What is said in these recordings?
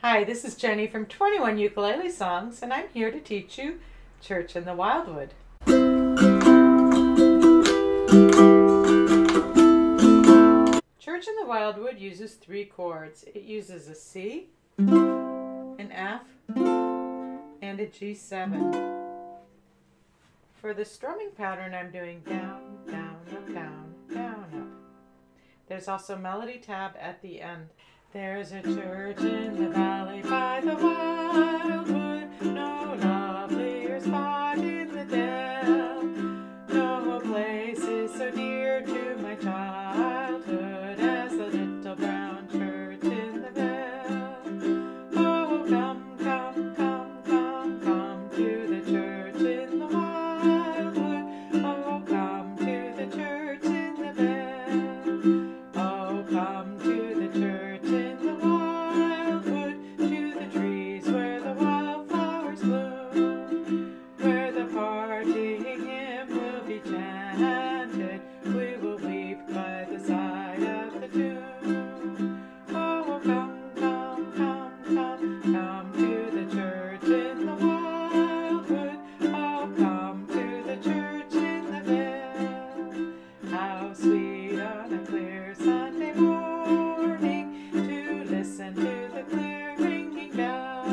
Hi, this is Jenny from 21 Ukulele Songs, and I'm here to teach you Church in the Wildwood. Church in the Wildwood uses 3 chords. It uses a C, an F, and a G7. For the strumming pattern, I'm doing down, down, up, down, down, up. There's also melody tab at the end. There's a church in the valley by the wildwood, no lovelier spot in the dell. No place is so dear to my childhood as the little brown church in the vale. Oh, come, come, come, come, come to the church in the wildwood. Oh, come to the church in the vale. Oh, come to the church. Chanted, we will weep by the side of the tomb. Oh, come, come, come, come, come to the church in the wildwood. Oh, come to the church in the vale. How sweet on a clear Sunday morning to listen to the clear ringing bell.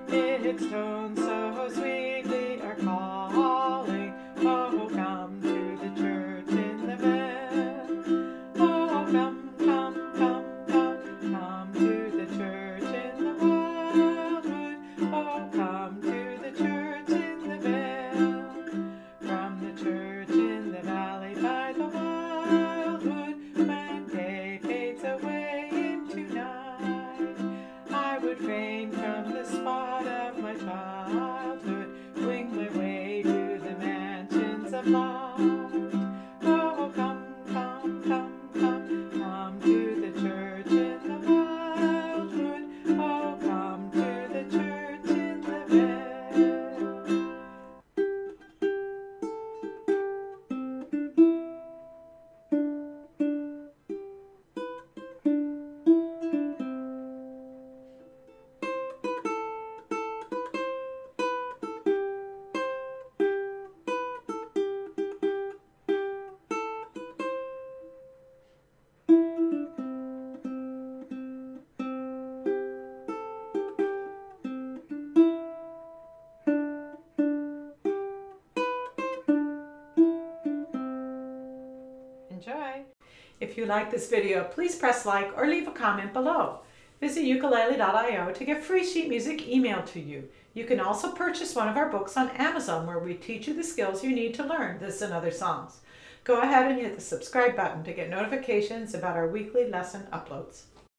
Its tones so sweetly are calling. Oh, come to the church in the vale. Oh, come, come, come, come, come to the church in the wildwood. Oh, come to the church in the vale. From the church in the valley by the wildwood, when day fades away into night, I would fain from the spot of my childhood wing my way to the mansions of light. Oh, come, come, come, come, come to the church in the wildwood. Oh, come to the church in the vale. Enjoy! If you like this video, please press like or leave a comment below. Visit ukulele.io to get free sheet music emailed to you. You can also purchase one of our books on Amazon where we teach you the skills you need to learn this and other songs. Go ahead and hit the subscribe button to get notifications about our weekly lesson uploads.